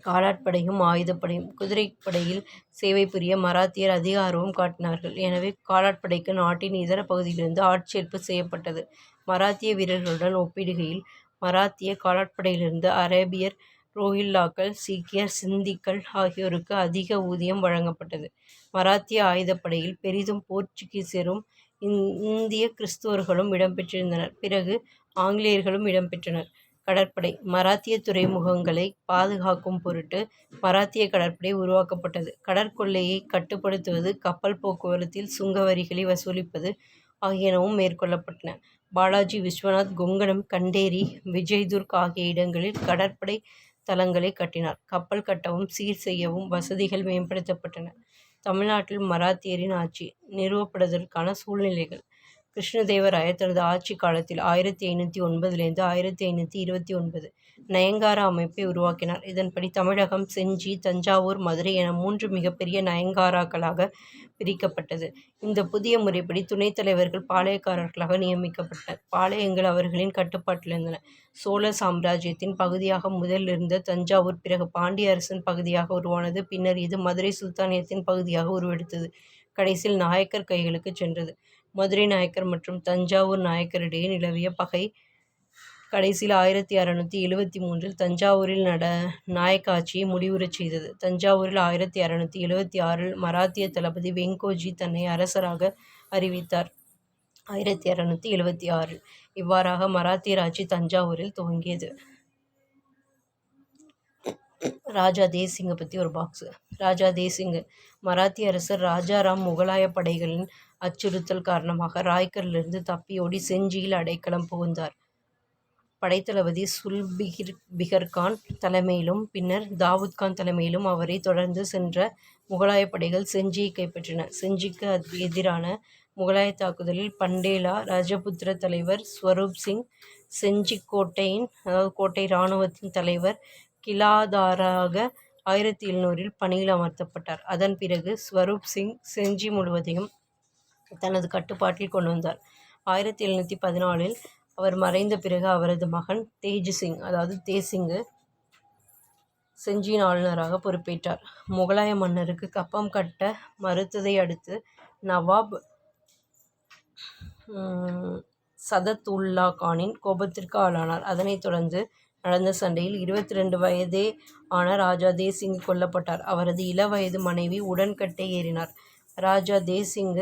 Speaker 1: காலாட்படையும் ஆயுதப்படையும். குதிரைப்படையில் சேவை புரிய மராத்தியர் அதிக ஆர்வம் காட்டினார்கள். எனவே காலாட்படைக்கு நாட்டின் இதர பகுதியிலிருந்து ஆட்சேர்ப்பு செய்யப்பட்டது. மராத்திய வீரர்களுடன் ஒப்பிடுகையில் மராத்திய காலாட்படையிலிருந்து அரேபியர், ரோஹில்லாக்கள், சீக்கியர், சிந்திகள் ஆகியோருக்கு அதிக ஊதியம் வழங்கப்பட்டது. மராத்திய ஆயுதப்படையில் பெரிதும் போர்ச்சுகீசியரும் இந்திய கிறிஸ்தவர்களும் இடம்பெற்றிருந்தனர். பிறகு ஆங்கிலேயர்களும் இடம்பெற்றனர். கடற்படை. மராத்திய துறைமுகங்களை பாதுகாக்கும் பொருட்டு மராத்திய கடற்படை உருவாக்கப்பட்டது. கடற்கொள்ளையை கட்டுப்படுத்துவது, கப்பல் போக்குவரத்தில் சுங்க வரிகளை வசூலிப்பது ஆகியனவும் மேற்கொள்ளப்பட்டன. பாலாஜி விஸ்வநாத், கொங்கணம், கண்டேரி, விஜய்துர்க் ஆகிய இடங்களில் கடற்படை தளங்களை கட்டினார். கப்பல் கட்டவும் சீர் செய்யவும் வசதிகள் மேம்படுத்தப்பட்டன. தமிழ்நாட்டில் மராத்தியரின் ஆட்சி நிறுவப்படுவதற்கான சூழ்நிலைகள். கிருஷ்ணதேவராயர் தனது ஆட்சி காலத்தில் 1509 1529 நயங்காரா அமைப்பை உருவாக்கினார். இதன்படி தமிழகம் செஞ்சி, தஞ்சாவூர், மதுரை என 3 மிகப்பெரிய நயங்காராக்களாக பிரிக்கப்பட்டது. இந்த புதிய முறைப்படி துணைத் தலைவர்கள் பாளையக்காரர்களாக நியமிக்கப்பட்டனர். பாளையங்கள் அவர்களின் கட்டுப்பாட்டில் இருந்தன. சோழ சாம்ராஜ்யத்தின் பகுதியாக முதலில் இருந்த தஞ்சாவூர் பிறகு பாண்டிய அரசின் பகுதியாக உருவானது. பின்னர் இது மதுரை சுல்தானியத்தின் பகுதியாக உருவெடுத்தது. கடைசியில் நாயக்கர் கைகளுக்கு சென்றது. மதுரை நாயக்கர் மற்றும் தஞ்சாவூர் நாயக்கரிடையே நிலவிய பகை கடைசியில் 1673 தஞ்சாவூரில் நாயக்க ஆட்சியை முடிவுறச் செய்தது. தஞ்சாவூரில் 1676 மராத்திய தளபதி வெங்கோஜி தன்னை அரசராக அறிவித்தார். 1676 இவ்வாறாக மராத்தியர் ஆட்சி தஞ்சாவூரில் துவங்கியது. ராஜா தேசிங்கை பற்றி ஒரு பாக்ஸு. ராஜா தேசிங் மராத்திய அரசர் ராஜாராம் முகலாய படைகளின் அச்சுறுத்தல் காரணமாக ராய்கரிலிருந்து தப்பியோடி செஞ்சியில் அடைக்கலம் புகுந்தார். படைத்தளபதி சுல்பிகர்கான் தலைமையிலும் பின்னர் தாவூத்கான் தலைமையிலும் அவரை தொடர்ந்து சென்ற முகலாய படைகள் செஞ்சியை கைப்பற்றின. செஞ்சிக்கு எதிரான முகலாய தாக்குதலில் பண்டேலா ராஜபுத்திர தலைவர் ஸ்வரூப் சிங், செஞ்சி கோட்டை இராணுவத்தின் தலைவர் கிலாதாராக 1700 பணியில் அமர்த்தப்பட்டார். அதன் பிறகு ஸ்வரூப் சிங் செஞ்சி முழுவதையும் தனது கட்டுப்பாட்டில் கொண்டு வந்தார். 1714 அவர் மறைந்த பிறகு அவரது மகன் தேசிங் செஞ்சியின் ஆளுநராக பொறுப்பேற்றார். முகலாய மன்னருக்கு கப்பம் கட்ட மறுத்ததை அடுத்து நவாப் சதத்துல்லா கானின் கோபத்திற்கு ஆளானார். அதனைத் தொடர்ந்து நடந்த சண்டையில் 22 வயதே ஆன ராஜா தேசிங் கொல்லப்பட்டார். அவரது இளவயது மனைவி உடன்கட்டை ஏறினார். ராஜா தேசிங்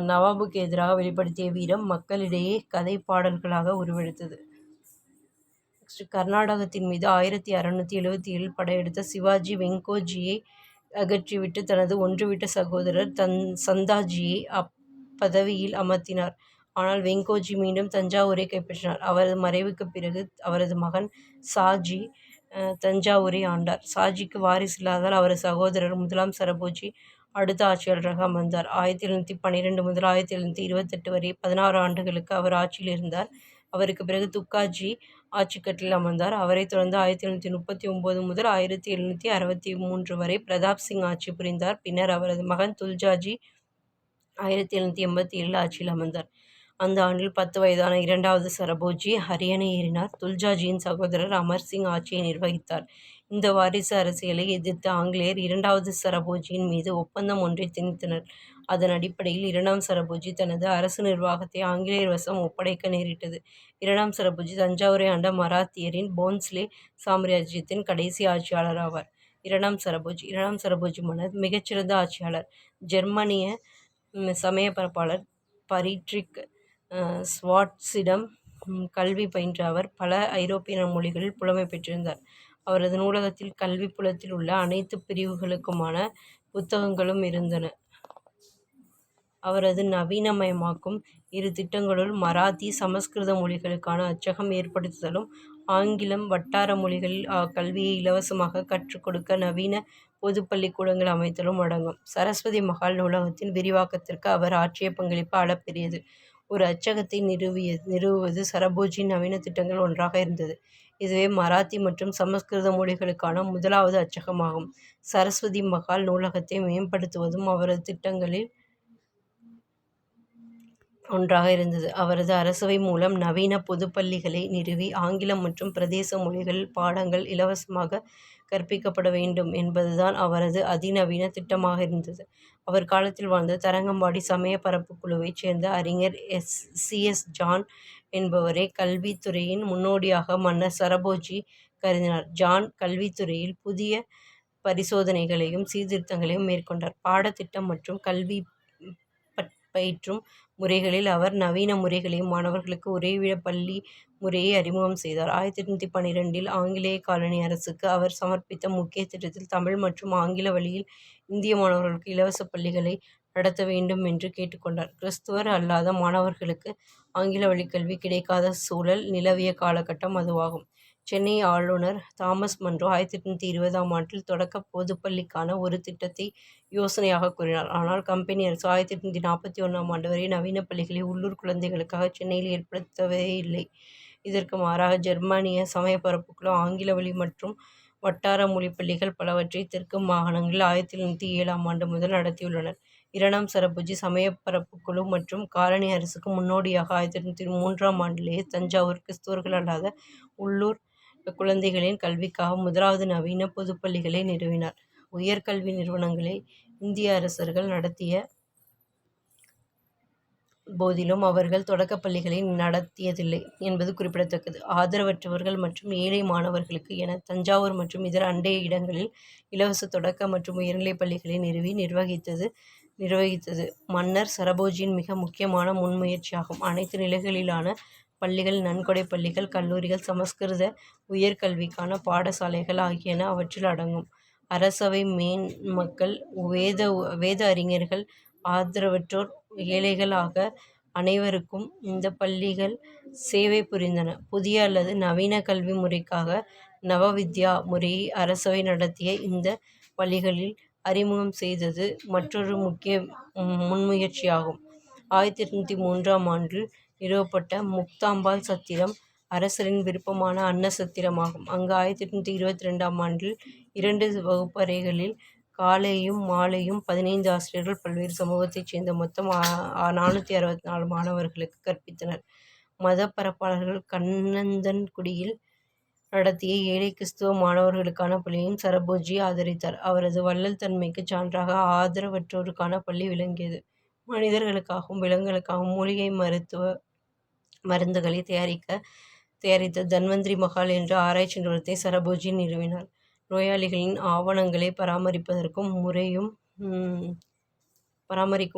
Speaker 1: நவாபுக்கு எதிராக வெளிப்படுத்திய வீரம் மக்களிடையே கதை பாடல்களாக உருவெடுத்தது. கர்நாடகத்தின் மீது 1677 படையெடுத்த சிவாஜி வெங்கோஜியை அகற்றிவிட்டு தனது ஒன்றுவிட்ட சகோதரர் சந்தாஜியை அப்பதவியில் அமர்த்தினார். ஆனால் வெங்கோஜி மீண்டும் தஞ்சாவூரை கைப்பற்றினார். அவரது மறைவுக்கு பிறகு அவரது மகன் சாஜி தஞ்சாவூரை ஆண்டார். சாஜிக்கு வாரிசு இல்லாததால் அவரது சகோதரர் முதலாம் சரபோஜி அடுத்த ஆட்சியாளராக அமர்ந்தார். 1712 முதல் 1728 வரை 16 ஆண்டுகளுக்கு அவர் ஆட்சியில் இருந்தார். அவருக்கு பிறகு துக்காஜி ஆட்சிக்கட்டில் அமர்ந்தார். அவரைத் தொடர்ந்து 1739 முதல் 1763 வரை பிரதாப் சிங் ஆட்சி புரிந்தார். பின்னர் அவரது மகன் துல்ஜாஜி 1787 ஆட்சியில் அமர்ந்தார். அந்த ஆண்டில் 10 வயதான இரண்டாவது சரபோஜி அரியணை ஏறினார். துல்ஜாஜியின் சகோதரர் அமர் சிங் ஆட்சியை நிர்வகித்தார். இந்த வாரிசு அரசியலை எதிர்த்த ஆங்கிலேயர் இரண்டாவது சரபோஜியின் மீது ஒப்பந்தம் ஒன்றை திணித்தனர். அதன் அடிப்படையில் இரண்டாம் சரபோஜி தனது அரசு நிர்வாகத்தை ஆங்கிலேயர் வசம் ஒப்படைக்க நேரிட்டது. இரண்டாம் சரபோஜி தஞ்சாவூரை ஆண்ட மராத்தியரின் போன்ஸ்லே சாம்ராஜ்யத்தின் கடைசி ஆட்சியாளர் ஆவார். இரண்டாம் சரபோஜி மன்னர் மிகச்சிறந்த ஆட்சியாளர். ஜெர்மானிய சமய பரப்பாளர் பரீட்ரிக் ஸ்வார்ட்ஸிடம் கல்வி பயின்ற அவர் பல ஐரோப்பிய மொழிகளில் புலமை பெற்றிருந்தார். அவரது நூலகத்தில் கல்வி புலத்தில் உள்ள அனைத்து பிரிவுகளுக்குமான புத்தகங்களும் இருந்தன. அவரது நவீனமயமாக்கும் இரு திட்டங்களுள் மராத்தி, சமஸ்கிருத மொழிகளுக்கான அச்சகம் ஏற்படுத்துதலும் ஆங்கிலம் வட்டார மொழிகளில் கல்வியை இலவசமாக கற்றுக் கொடுக்க நவீன பொதுப்பள்ளிக்கூடங்கள் அமைத்தலும் அடங்கும். சரஸ்வதி மகால் நூலகத்தின் விரிவாக்கத்திற்கு அவர் ஆற்றிய பங்களிப்பு அளப்பெரியது. ஒரு அச்சகத்தை நிறுவுவது சரபோஜியின் நவீன திட்டங்கள் ஒன்றாக இருந்தது. இதுவே மராத்தி மற்றும் சமஸ்கிருத மொழிகளுக்கான முதலாவது அச்சகமாகும். சரஸ்வதி மகால் நூலகத்தை மேம்படுத்துவதும் அவரது திட்டங்களில் ஒன்றாக இருந்தது. அவரது அரசவை மூலம் நவீன பொதுப்பள்ளிகளை நிறுவி ஆங்கிலம் மற்றும் பிரதேச மொழிகளில் பாடங்கள் இலவசமாக கற்பிக்கப்பட வேண்டும் என்பதுதான் அவரது அதிநவீன திட்டமாக இருந்தது. அவர் காலத்தில் வாழ்ந்த தரங்கம்பாடி சமய பரப்பு குழுவைச் சேர்ந்த அறிஞர் சி.எஸ். ஜான் என்பவரை கல்வித்துறையின் முன்னோடியாக மன்னர் சரபோஜி கருதினார். ஜான் கல்வித்துறையில் புதிய பரிசோதனைகளையும் சீர்திருத்தங்களையும் மேற்கொண்டார். பாடத்திட்டம் மற்றும் கல்வி பயிற்றும் முறைகளில் அவர் நவீன முறைகளையும் மாணவர்களுக்கு உறைவிட பள்ளி முறையை அறிமுகம் செய்தார். 1812 ஆங்கிலேய காலனி அரசுக்கு அவர் சமர்ப்பித்த முக்கிய திட்டத்தில் தமிழ் மற்றும் ஆங்கில வழியில் இந்திய மாணவர்களுக்கு இலவச பள்ளிகளை நடத்த வேண்டும் என்று கேட்டுக்கொண்டார். கிறிஸ்துவர் அல்லாத மாணவர்களுக்கு ஆங்கில வழிக்கல்வி கிடைக்காத சூழல் நிலவிய காலகட்டம் அதுவாகும். சென்னை ஆளுநர் தாமஸ் மன்றோ 1820ஆம் ஆண்டில் தொடக்க பொதுப்பள்ளிக்கான ஒரு திட்டத்தை யோசனையாக கூறினார். ஆனால் கம்பெனி அரசு 1841ஆம் ஆண்டு வரை நவீன பள்ளிகளை உள்ளூர் குழந்தைகளுக்காக சென்னையில் ஏற்படுத்தவே இல்லை. இதற்கு மாறாக ஜெர்மானிய சமயப்பரப்புக்குழு, ஆங்கில வழி மற்றும் வட்டார மொழிப் பள்ளிகள் பலவற்றை தெற்கு மாகாணங்களில் 1707ஆம் ஆண்டு முதல் நடத்தியுள்ளனர். இரண்டாம் சரபோஜி சமயப்பரப்புக்குழு மற்றும் காலனி அரசுக்கு முன்னோடியாக 1803ஆம் ஆண்டிலேயே தஞ்சாவூர் கிறிஸ்தவர்கள் அல்லாத உள்ளூர் குழந்தைகளின் கல்விக்காக முதலாவது நவீன பொதுப்பள்ளிகளை நிறுவினார். உயர்கல்வி நிறுவனங்களை இந்திய அரசர்கள் நடத்திய போதிலும் அவர்கள் தொடக்கப் பள்ளிகளை நடத்தியதில்லை என்பது குறிப்பிடத்தக்கது. ஆதரவற்றவர்கள் மற்றும் ஏழை மாணவர்களுக்கு என தஞ்சாவூர் மற்றும் இதர அண்டை இடங்களில் இலவச தொடக்க மற்றும் உயர்நிலைப் பள்ளிகளை நிறுவி நிர்வகித்தது மன்னர் சரபோஜியின் மிக முக்கியமான முன்முயற்சியாகும். அனைத்து நிலைகளிலான பள்ளிகள், நன்கொடை பள்ளிகள், கல்லூரிகள், சமஸ்கிருத உயர்கல்விக்கான பாடசாலைகள் ஆகியன அவற்றில் அடங்கும். அரசவை மேன்மக்கள், வேத அறிஞர்கள், ஆதரவற்றோர், ஏழைகள் ஆக அனைவருக்கும் இந்த பள்ளிகள் சேவை புரிந்தன. புதிய அல்லது நவீன கல்வி முறைக்காக நவவித்யா முறையை அரசவை நடத்திய இந்த பள்ளிகளில் அறிமுகம் செய்தது மற்றொரு முக்கிய முன்முயற்சியாகும். 1803ஆம் ஆண்டில் நிறுவப்பட்ட முக்தாம்பாள் சத்திரம் அரசரின் விருப்பமான அன்ன சத்திரமாகும். அங்கு 1822ஆம் ஆண்டில் 2 வகுப்பறைகளில் காலையும் மாலையும் 15 ஆசிரியர்கள் பல்வேறு சமூகத்தைச் சேர்ந்த மொத்தம் 464 மாணவர்களுக்கு கற்பித்தனர். மத பரப்பாளர்கள் கண்ணந்தன்குடியில் நடத்திய ஏழை கிறிஸ்துவ மாணவர்களுக்கான பள்ளியையும் சரபோஜி ஆதரித்தார். அவரது வள்ளல் தன்மைக்குச் சான்றாக ஆதரவற்றோருக்கான பள்ளி விளங்கியது. மனிதர்களுக்காகவும் விலங்குகளுக்காகவும் மூலிகை மருந்துகளை தயாரித்த தன்வந்திரி மஹால் என்ற ஆராய்ச்சி நிறுவனத்தை சரபோஜி நிறுவினார். நோயாளிகளின் ஆவணங்களை பராமரிக்கும்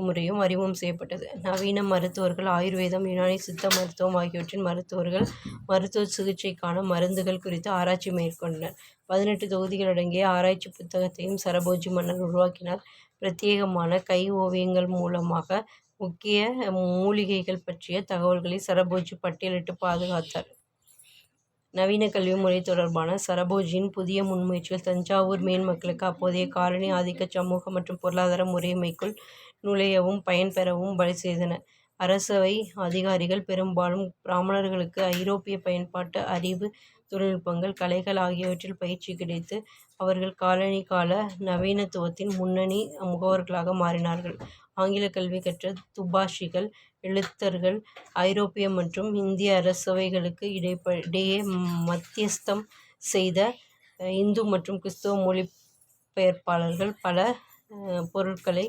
Speaker 1: முறையும் அறிமுகம் செய்யப்பட்டது. நவீன மருத்துவர்கள், ஆயுர்வேதம், யுனானி சித்த மருத்துவம் ஆகியவற்றின் மருத்துவர்கள் மருத்துவ சிகிச்சைக்கான மருந்துகள் குறித்து ஆராய்ச்சி மேற்கொண்டனர். 18 தொகுதிகள் அடங்கிய ஆராய்ச்சி புத்தகத்தையும் சரபோஜி மன்னர் உருவாக்கினார். பிரத்யேகமான கை ஓவியங்கள் மூலமாக முக்கிய மூலிகைகள் பற்றிய தகவல்களை சரபோஜி பட்டியலிட்டு பாதுகாத்தார். நவீன கல்வி முறை தொடர்பான சரபோஜியின் புதிய முன்முயற்சிகள் தஞ்சாவூர் மேன்மக்களுக்கு அப்போதைய காலனி ஆதிக்க சமூக மற்றும் பொருளாதார முறைமைக்குள் நுழையவும் பயன்பெறவும் வழி செய்தன. அரசவை அதிகாரிகள் பெரும்பாலும் பிராமணர்களுக்கு ஐரோப்பிய பயன்பாட்டு அறிவு, தொழில்நுட்பங்கள், கலைகள் ஆகியவற்றில் பயிற்சி கிடைத்து அவர்கள் காலனி கால நவீனத்துவத்தின் முன்னணி முகவர்களாக மாறினார்கள். ஆங்கில கல்வி கற்ற துபாஷிகள், எழுத்தர்கள், ஐரோப்பிய மற்றும் இந்திய அரசவைகளுக்கு இடையே மத்தியஸ்தம் செய்த இந்து மற்றும் கிறிஸ்தவ மொழிபெயர்ப்பாளர்கள் பல பொருட்களை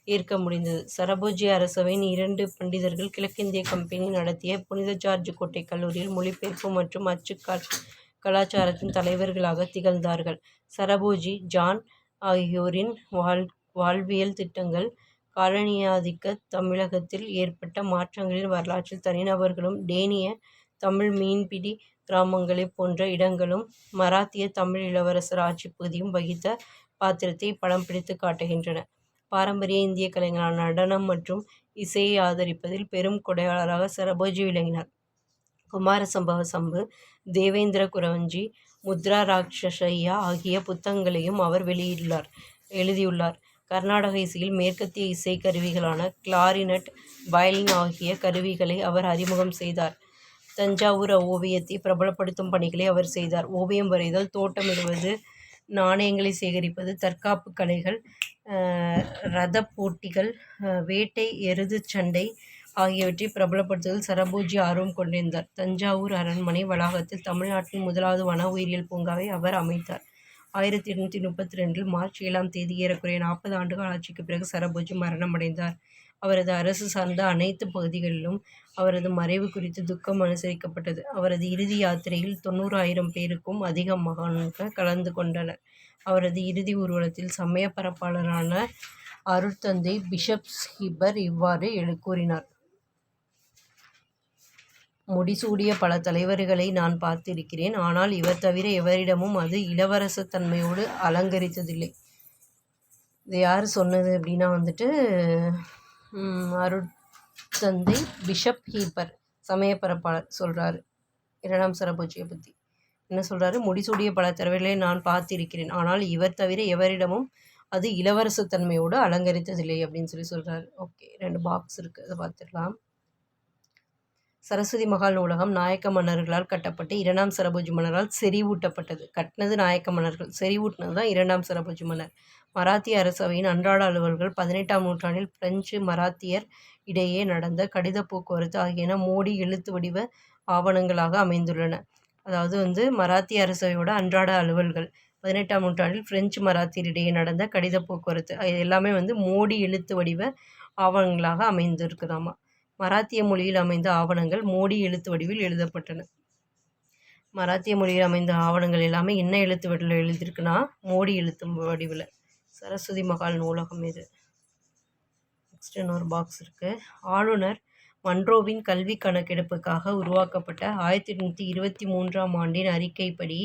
Speaker 1: ஏற்க முடிந்தது. சரபோஜி அரசவையின் 2 பண்டிதர்கள் கிழக்கிந்திய கம்பெனி நடத்திய புனித ஜார்ஜ் கோட்டை கல்லூரியில் மொழிபெயர்ப்பு மற்றும் அச்சு கலாச்சாரத்தின் தலைவர்களாக திகழ்ந்தார்கள். சரபோஜி, ஜான் ஆகியோரின் வாழ்வியல் திட்டங்கள் காலனியாதிக்க தமிழகத்தில் ஏற்பட்ட மாற்றங்களின் வரலாற்றில் தனிநபர்களும், டேனிய தமிழ் மீன்பிடி கிராமங்களைப் போன்ற இடங்களும், மராத்திய தமிழ் இளவரசர் ஆட்சிப் பகுதியும் வகித்த பாத்திரத்தை படம் பிடித்து காட்டுகின்றன. பாரம்பரிய இந்திய கலைகளான நடனம் மற்றும் இசையை ஆதரிப்பதில் பெரும் கொடையாளராக சரபோஜி விளங்கினார். குமார சம்பவ சம்பு, தேவேந்திர குறவஞ்சி, முத்ரா ராக்ஷசய்யா ஆகிய புத்தகங்களையும் அவர் எழுதியுள்ளார். கர்நாடக இசையில் மேற்கத்திய இசை கருவிகளான கிளாரினட், வயலின் ஆகிய கருவிகளை அவர் அறிமுகம் செய்தார். தஞ்சாவூர் ஓவியத்தை பிரபலப்படுத்தும் பணிகளை அவர் செய்தார். ஓவியம் வரைதல், தோட்டமிடுவது, நாணயங்களை சேகரிப்பது, தற்காப்பு கலைகள், இரதப் போட்டிகள், வேட்டை, எருதுச் சண்டை ஆகியவற்றை பிரபலப்படுத்துவதில் சரபோஜி ஆர்வம் கொண்டிருந்தார். தஞ்சாவூர் அரண்மனை வளாகத்தில் தமிழ்நாட்டின் முதலாவது வன உயிரியல் பூங்காவை அவர் அமைத்தார். 1832 மார்ச் 7ஆம் தேதி ஏறக்குறைய 40 ஆண்டுகள் ஆட்சிக்குப் பிறகு சரபோஜி மரணமடைந்தார். அவரது அரசு சார்ந்த அனைத்து பகுதிகளிலும் அவரது மறைவு குறித்து துக்கம் அனுசரிக்கப்பட்டது. அவரது இறுதி யாத்திரையில் 90,000 பேருக்கும் அதிகமானோர் கலந்து கொண்டனர். அவரது இறுதி ஊர்வலத்தில் சமய பரப்பாளரான அருட்தந்தை பிஷப் ஹீபர் இவ்வாறு கூறினார்: முடிசூடிய பல தலைவர்களை நான் பார்த்திருக்கிறேன். ஆனால் இவர் தவிர எவரிடமும் அது இளவரச தன்மையோடு அலங்கரித்ததில்லை. இது யார் சொன்னது அப்படின்னா அருட்தந்தை பிஷப் ஹீபர், சமய பரப்பாளர் சொல்கிறாரு இரண்டாம் சரபோஜியை பற்றி. என்ன சொல்கிறாரு, முடிசூடிய பல தலைவர்களை நான் பார்த்திருக்கிறேன், ஆனால் இவர் தவிர எவரிடமும் அது இளவரசத்தன்மையோடு அலங்கரித்ததில்லை அப்படின்னு சொல்கிறாரு. ஓகே, 2 பாக்ஸ் இருக்குது, அதை பார்த்துடலாம். சரஸ்வதி மகால் நூலகம் நாயக்க மன்னர்களால் கட்டப்பட்டு 2ஆம் சரபோஜி மன்னரால் செறிவூட்டப்பட்டது. கட்டினது நாயக்க மன்னர்கள், செறிவூட்டினது தான் 2ஆம் சரபோஜி மன்னர். மராத்திய அரசவையின் அன்றாட அலுவல்கள் 18ஆம் நூற்றாண்டில் பிரெஞ்சு மராத்தியர் இடையே நடந்த கடித போக்குவரத்து ஆகியன மோடி எழுத்து வடிவ ஆவணங்களாக அமைந்துள்ளன. அதாவது மராத்திய அரசவையோட அன்றாட அலுவல்கள் 18ஆம் நூற்றாண்டில் பிரெஞ்சு மராத்தியர் இடையே நடந்த கடித போக்குவரத்து இது எல்லாமே மோடி எழுத்து வடிவ ஆவணங்களாக அமைந்திருக்குதாமா. மராத்திய மொழியில் அமைந்த ஆவணங்கள் மோடி எழுத்து வடிவில் எழுதப்பட்டன. மராத்திய மொழியில் அமைந்த ஆவணங்கள் எல்லாமே என்ன எழுத்து வடிவில் எழுதியிருக்குன்னா மோடி எழுத்து வடிவில். சரஸ்வதி மகால் நூலகம் இது. நெக்ஸ்ட் இன்னொரு பாக்ஸ் இருக்குது. ஆளுநர் மன்ரோவின் கல்வி கணக்கெடுப்புக்காக உருவாக்கப்பட்ட 1823ஆம் ஆண்டின் அறிக்கைப்படி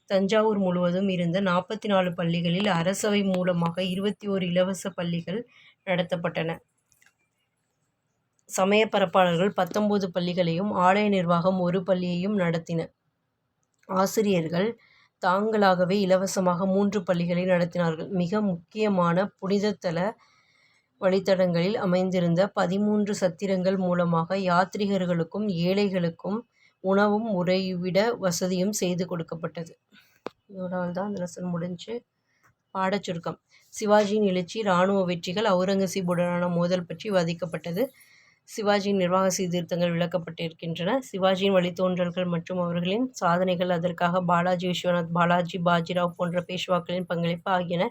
Speaker 1: தஞ்சாவூர் முழுவதும் இருந்த 44 பள்ளிகளில் அரசவை மூலமாக 21 இலவச பள்ளிகள் நடத்தப்பட்டன. சமய பரப்பாளர்கள் 19 பள்ளிகளையும் ஆலய நிர்வாகம் 1 பள்ளியையும் நடத்தின. ஆசிரியர்கள் தாங்களாகவே இலவசமாக 3 பள்ளிகளை நடத்தினார்கள். மிக முக்கியமான புனிதத்தல வழித்தடங்களில் அமைந்திருந்த 13 சத்திரங்கள் மூலமாக யாத்ரீகர்களுக்கும் ஏழைகளுக்கும் உணவும் உறைவிட வசதியும் செய்து கொடுக்கப்பட்டது. இதோட தான் அந்த லெசன் முடிஞ்சு. பாடச்சுருக்கம். சிவாஜியின் எழுச்சி, இராணுவ வெற்றிகள், அவுரங்கசீபுடனான மோதல் பற்றி விவாதிக்கப்பட்டது. சிவாஜியின் நிர்வாக சீர்திருத்தங்கள் விளக்கப்பட்டிருக்கின்றன. சிவாஜியின் வழித்தோன்றல்கள் மற்றும் அவர்களின் சாதனைகள், அதற்காக பாலாஜி விஸ்வநாத், பாலாஜி பாஜிராவ் போன்ற பேஷ்வாக்களின் பங்களிப்பு ஆகியன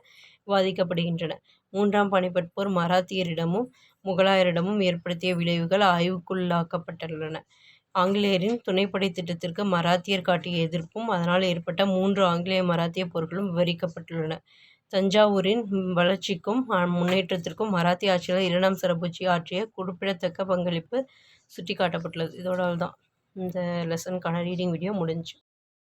Speaker 1: விவாதிக்கப்படுகின்றன. 3ஆம் பானிபட் போர் மராத்தியரிடமும் முகலாயரிடமும் ஏற்படுத்திய விளைவுகள் ஆய்வுக்குள்ளாக்கப்பட்டுள்ளன. ஆங்கிலேயரின் துணைப்படை திட்டத்திற்கு மராத்தியர் காட்டிய எதிர்ப்பும் அதனால் ஏற்பட்ட 3 ஆங்கிலேய மராத்திய போர்களும் விவரிக்கப்பட்டுள்ளன. தஞ்சாவூரின் வளர்ச்சிக்கும் முன்னேற்றத்திற்கும் மராத்திய ஆட்சியாளர் 2ஆம் சரபோஜி ஆற்றிய குறிப்பிடத்தக்க பங்களிப்பு சுட்டிக்காட்டப்பட்டுள்ளது. இதோட தான் இந்த லெசனுக்கான ரீடிங் வீடியோ முடிஞ்சு.